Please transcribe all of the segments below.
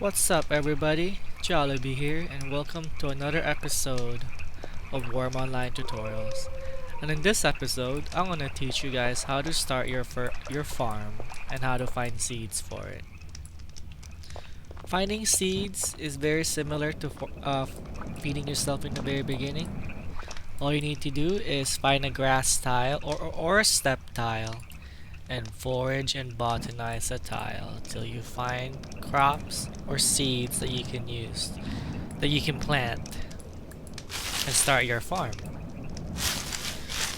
What's up, everybody? Jollibee here, and welcome to another episode of Wurm Online tutorials. And in this episode, I'm gonna teach you guys how to start your farm and how to find seeds for it. Finding seeds is very similar to feeding yourself in the very beginning. All you need to do is find a grass tile or a step tile and forage and botanize a tile till you find crops or seeds that you can use, that you can plant and start your farm.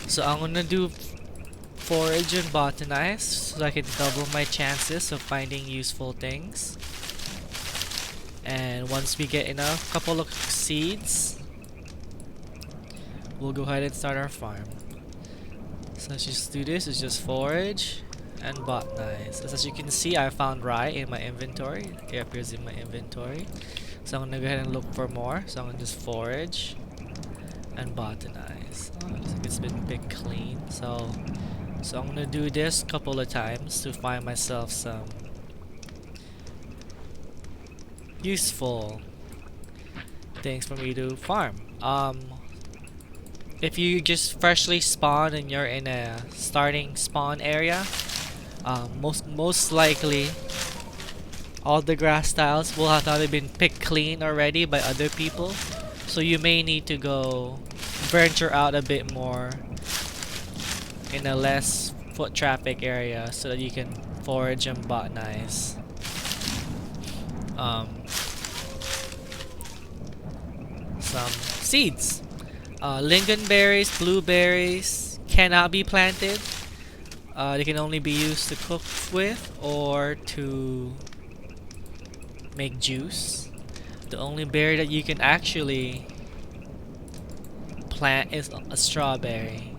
So I'm gonna do forage and botanize so I can double my chances of finding useful things. And once we get enough couple of seeds, we'll go ahead and start our farm. So let's just do this. It's just forage and botanize. As you can see, I found rye in my inventory. It appears in my inventory. So I'm gonna go ahead and look for more. So I'm gonna just forage and botanize. Oh, looks like it's been picked clean. So I'm gonna do this a couple of times to find myself some useful things for me to farm. If you just freshly spawn and you're in a starting spawn area, most likely all the grass tiles will have already been picked clean already by other people, so you may need to go venture out a bit more in a less foot traffic area so that you can forage and botanize some seeds. Lingonberries, blueberries cannot be planted. They can only be used to cook with or to make juice. The only berry that you can actually plant is a strawberry,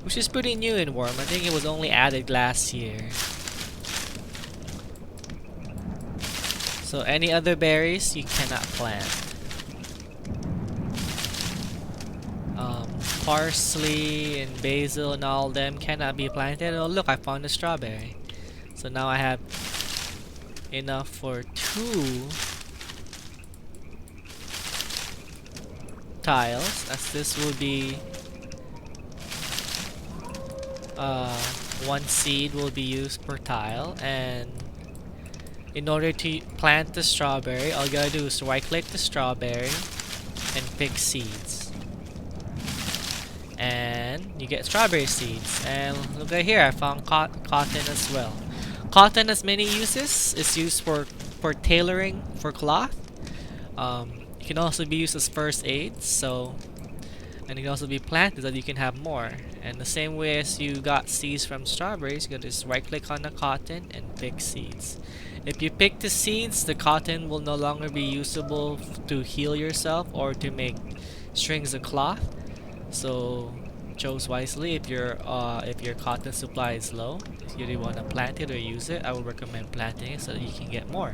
which is pretty new in Wurm. I think it was only added last year. So any other berries you cannot plant. Parsley and basil and all them cannot be planted. Oh look, I found a strawberry. So now I have enough for 2 tiles, as this will be 1 seed will be used per tile. And in order to plant the strawberry, all you gotta do is right click the strawberry and pick seeds, and you get strawberry seeds. And look right here, I found cotton as well. Cotton has many uses. It's used for tailoring for cloth. It can also be used as first aid, and it can also be planted so that you can have more. And the same way as you got seeds from strawberries, you can just right click on the cotton and pick seeds. If you pick the seeds, the cotton will no longer be usable to heal yourself or to make strings of cloth. So choose wisely. If your cotton supply is low, if you really want to plant it or use it, I would recommend planting it so that you can get more.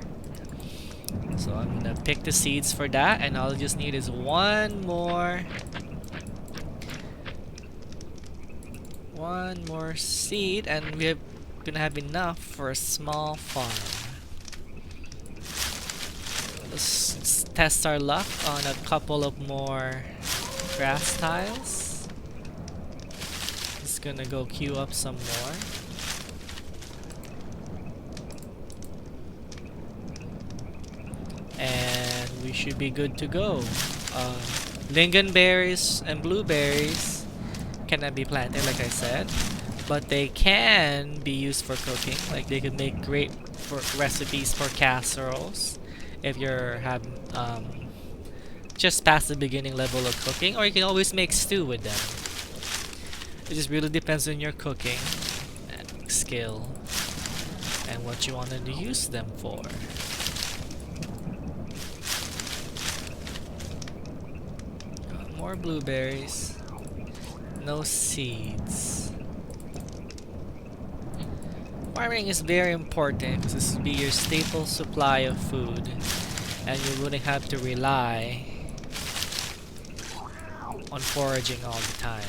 So I'm gonna pick the seeds for that, and all I just need is one more seed, and we're gonna have enough for a small farm. Let's test our luck on a couple of more grass tiles. Just gonna go queue up some more. And we should be good to go. Lingonberries and blueberries cannot be planted, like I said, but they can be used for cooking. Like they could make great for recipes for casseroles if you're having just past the beginning level of cooking, or you can always make stew with them. It just really depends on your cooking skill and what you wanted to use them for. More blueberries. No seeds. Farming is very important because this will be your staple supply of food, and you wouldn't have to rely on foraging all the time.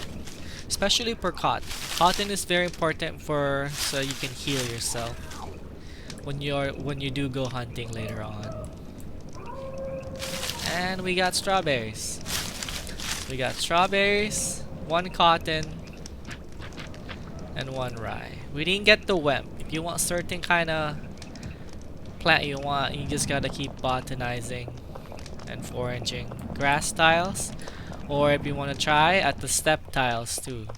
Especially for cotton. Cotton is very important so you can heal yourself when you do go hunting later on. And we got strawberries. We got strawberries, 1 cotton, and 1 rye. We didn't get the wemp. If you want certain kind of plant you want, you just gotta keep botanizing and foraging grass tiles. Or if you want to try at the step tiles too.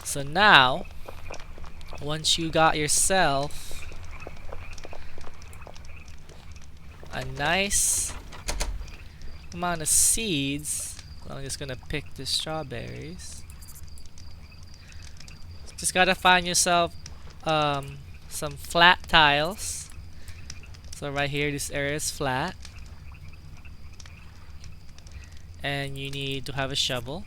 So now, once you got yourself a nice amount of seeds, I'm just gonna pick the strawberries. Just gotta find yourself some flat tiles. So right here, this area is flat. And you need to have a shovel.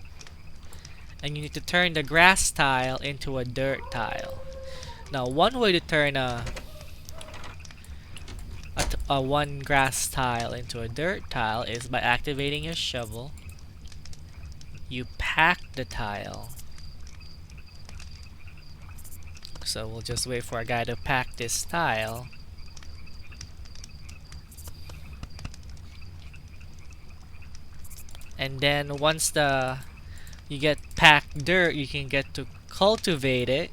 And you need to turn the grass tile into a dirt tile. Now, one way to turn a one grass tile into a dirt tile is by activating your shovel. You pack the tile. So we'll just wait for a guy to pack this tile. And then once you get packed dirt, you can get to cultivate it.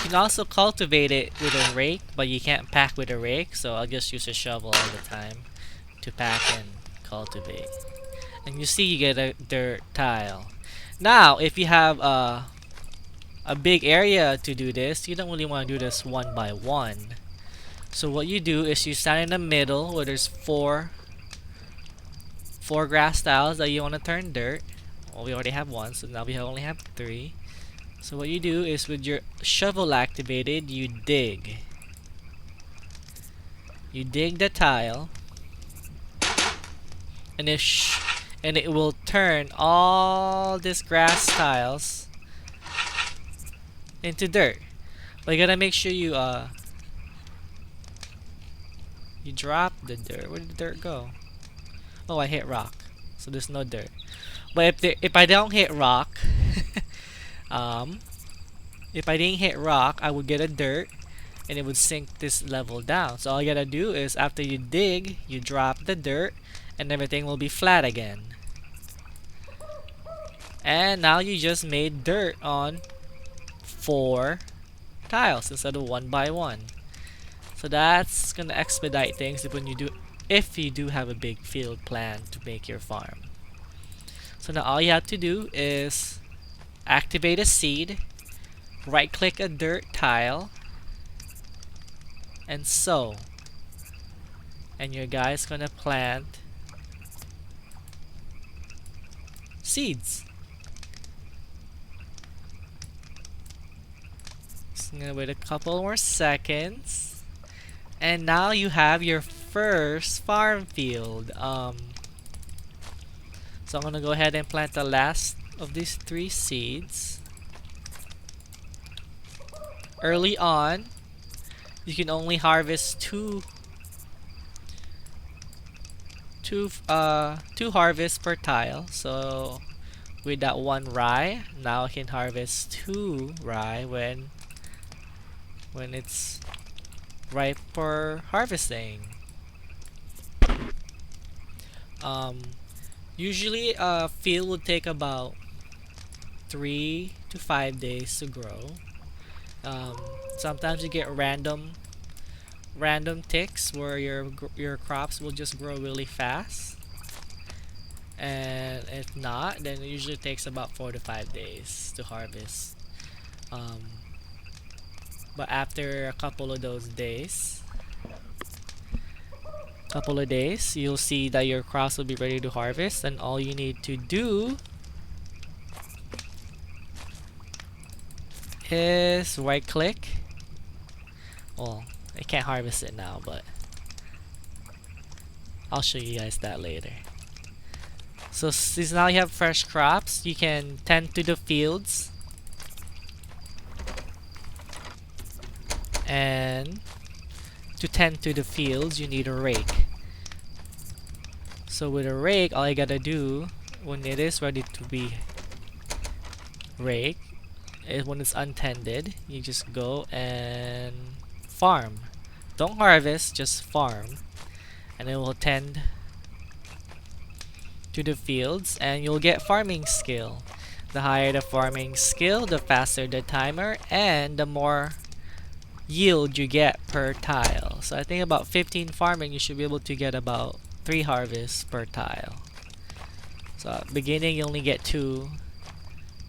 You can also cultivate it with a rake, but you can't pack with a rake, so I'll just use a shovel all the time to pack and cultivate. And you see you get a dirt tile. Now, if you have a big area to do this, you don't really want to do this one by one. So what you do is you stand in the middle where there's four grass tiles that you want to turn dirt. Well, we already have 1, so now we only have 3. So what you do is with your shovel activated, you dig. You dig the tile, and it will turn all these grass tiles into dirt. But you gotta make sure you drop the dirt. Where did the dirt go? Oh, I hit rock, so there's no dirt. But if I don't hit rock, if I didn't hit rock, I would get a dirt, and it would sink this level down. So all you gotta do is after you dig, you drop the dirt, and everything will be flat again. And now you just made dirt on 4 tiles instead of 1 by 1. So that's gonna expedite things if you do have a big field plan to make your farm. So now all you have to do is activate a seed, right click a dirt tile, and sow. And your guy's gonna plant seeds. Just gonna wait a couple more seconds. And now you have your first farm field. So I'm gonna go ahead and plant the last of these 3 seeds. Early on, you can only harvest two harvests per tile. So with that 1 rye, now I can harvest 2 rye when it's ripe for harvesting. Usually a field would take about 3 to 5 days to grow. Sometimes you get random ticks where your crops will just grow really fast, and if not, then it usually takes about 4 to 5 days to harvest. But after a couple of days, you'll see that your crops will be ready to harvest, and all you need to do is right click. Well, I can't harvest it now, but I'll show you guys that later. So since now you have fresh crops, you can tend to the fields. And to tend to the fields, you need a rake. So with a rake, all you gotta do when it is ready to be raked is when it's untended, you just go and farm. Don't harvest, just farm. And it will tend to the fields and you'll get farming skill. The higher the farming skill, the faster the timer, and the more yield you get per tile. So I think about 15 farming, you should be able to get about 3 harvests per tile. So at beginning you only get 2,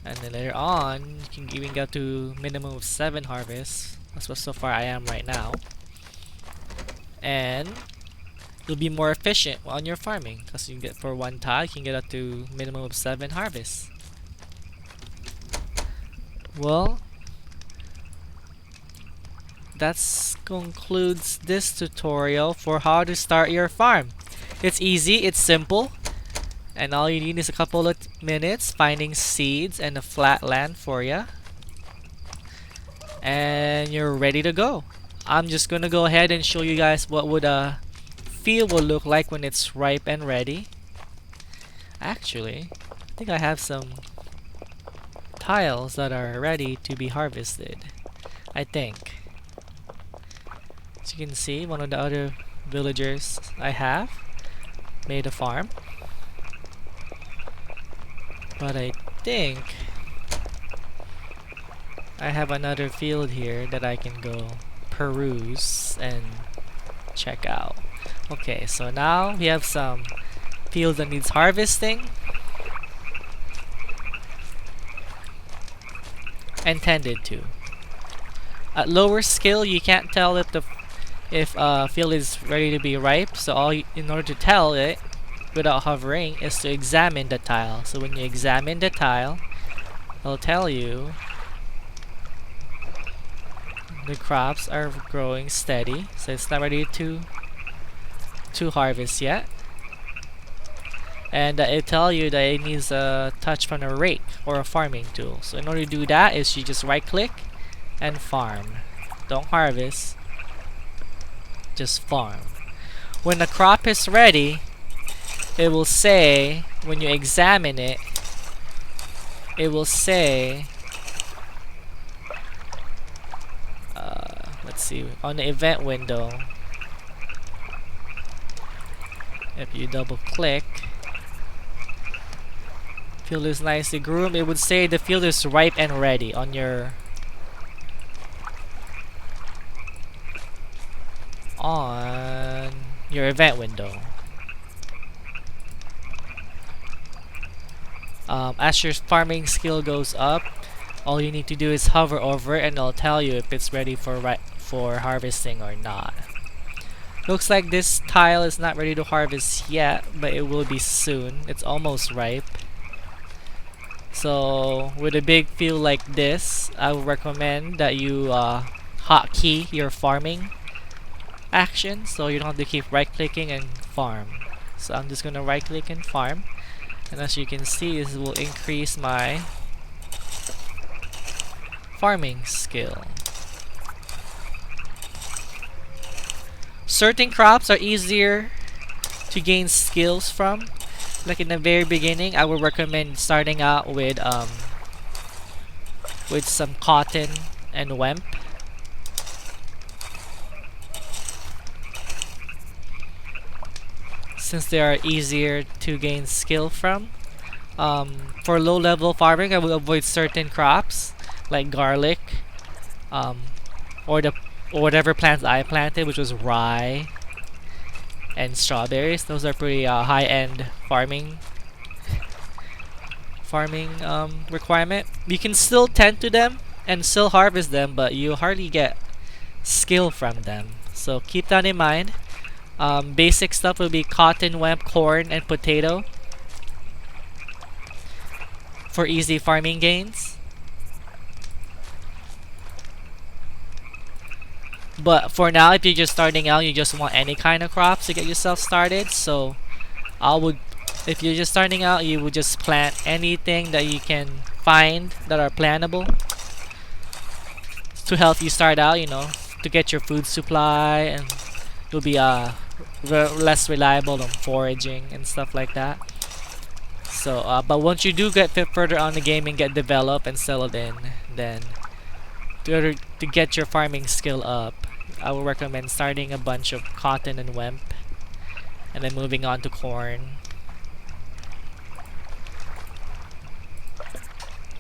and then later on you can even get to minimum of 7 harvests. That's what so far I am right now. And you'll be more efficient on your farming because you can get for 1 tile you can get up to minimum of 7 harvests. Well, that concludes this tutorial for how to start your farm. It's easy, it's simple, and all you need is a couple of minutes finding seeds and a flat land for you, and you're ready to go. I'm just gonna go ahead and show you guys what would a field will look like when it's ripe and ready. Actually, I think I have some tiles that are ready to be harvested, I think. As you can see, one of the other villagers I have made a farm, but I think I have another field here that I can go peruse and check out. Okay, so now we have some field that needs harvesting and tended to. At lower skill, you can't tell if a field is ready to be ripe, so in order to tell it without hovering is to examine the tile. So when you examine the tile, it'll tell you the crops are growing steady, so it's not ready to harvest yet. And it'll tell you that it needs a touch from a rake or a farming tool. So in order to do that is you just right click and farm. Don't harvest, just farm. When the crop is ready, it will say, when you examine it, it will say, let's see, on the event window, if you double click, field is nicely groomed, it would say the field is ripe and ready on your event window. As your farming skill goes up, all you need to do is hover over it and it'll tell you if it's ready for harvesting or not. Looks like this tile is not ready to harvest yet, but it will be soon. It's almost ripe. So with a big field like this, I would recommend that you hotkey your farming action so you don't have to keep right clicking and farm. So I'm just gonna right click and farm, and as you can see, this will increase my farming skill. Certain crops are easier to gain skills from. Like in the very beginning, I would recommend starting out with some cotton and wemp. Since they are easier to gain skill from. For low level farming, I will avoid certain crops like garlic, or whatever plants I planted, which was rye and strawberries. Those are pretty high end farming requirement. You can still tend to them and still harvest them, but you hardly get skill from them. So keep that in mind. Basic stuff will be cotton, wemp, corn, and potato for easy farming gains. But for now, if you're just starting out, you just want any kind of crops to get yourself started. So if you're just starting out, you would just plant anything that you can find that are plantable to help you start out, you know, to get your food supply, and you'll be less reliable on foraging and stuff like that. So but once you do get further on the game and get developed and settled in, then to get your farming skill up, I would recommend starting a bunch of cotton and wemp, and then moving on to corn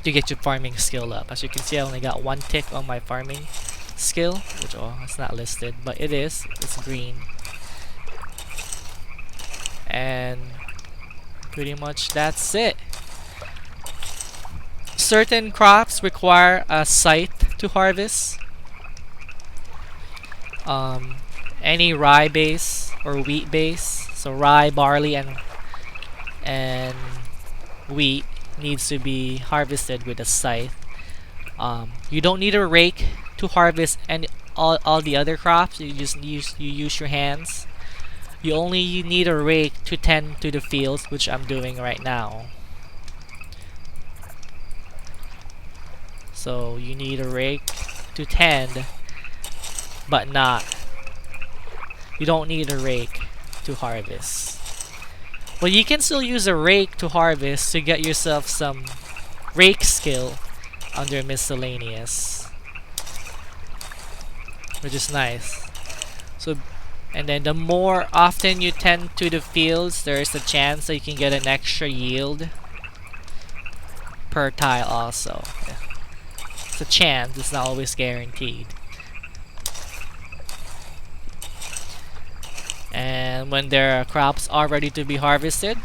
to get your farming skill up. As you can see, I only got 1 tick on my farming skill, which it's not listed, but it is. It's green. And pretty much that's it. Certain crops require a scythe to harvest. Any rye base or wheat base, so rye, barley, and wheat needs to be harvested with a scythe. You don't need a rake to harvest all the other crops. You just use your hands. You only need a rake to tend to the fields, which I'm doing right now. So you need a rake to tend, but you don't need a rake to harvest. Well, you can still use a rake to harvest to get yourself some rake skill under miscellaneous, which is nice. So, and then the more often you tend to the fields, there is a chance that you can get an extra yield per tile also. Yeah. It's a chance, it's not always guaranteed. And when their crops are ready to be harvested,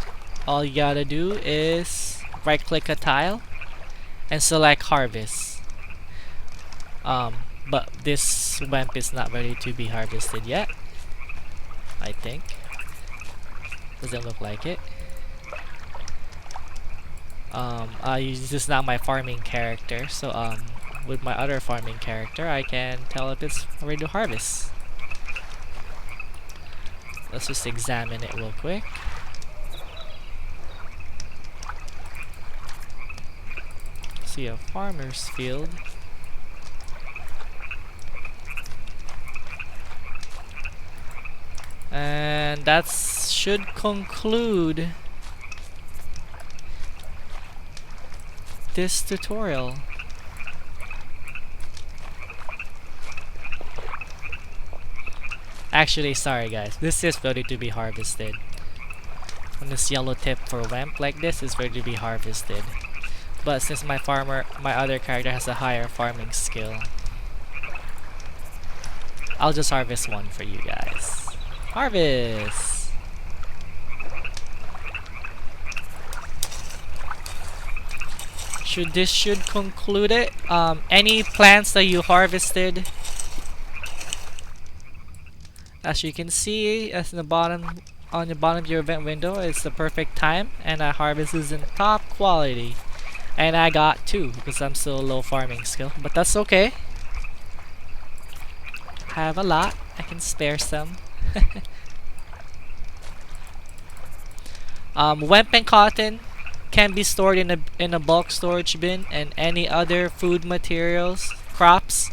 all you gotta do is right click a tile and select harvest. But this wemp is not ready to be harvested yet, I think. Doesn't look like it. This is not my farming character, so with my other farming character I can tell if it's ready to harvest. Let's just examine it real quick. See a farmer's field. And that should conclude this tutorial. Actually, sorry guys, this is ready to be harvested. When this yellow tip for wemp like this is ready to be harvested. But since my other character has a higher farming skill, I'll just harvest one for you guys. Harvest! This should conclude it. Any plants that you harvested, as you can see, on the bottom of your event window, it's the perfect time, and our harvest is in top quality. And I got 2 because I'm still low farming skill, but that's okay. I have a lot. I can spare some. Wemp and cotton can be stored in a bulk storage bin, and any other food materials, crops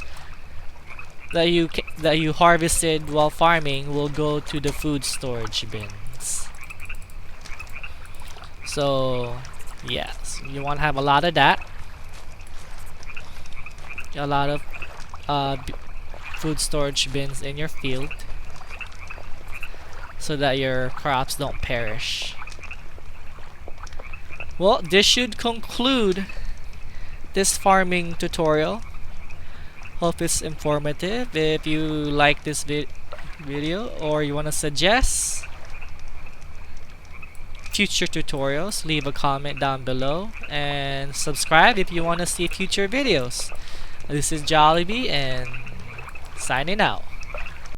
that you harvested while farming will go to the food storage bins. So yes, you want to have a lot of that, a lot of food storage bins in your field, so that your crops don't perish. Well, this should conclude this farming tutorial. Hope it's informative. If you like this video or you want to suggest future tutorials, leave a comment down below and subscribe if you want to see future videos. This is Jollibee and signing out.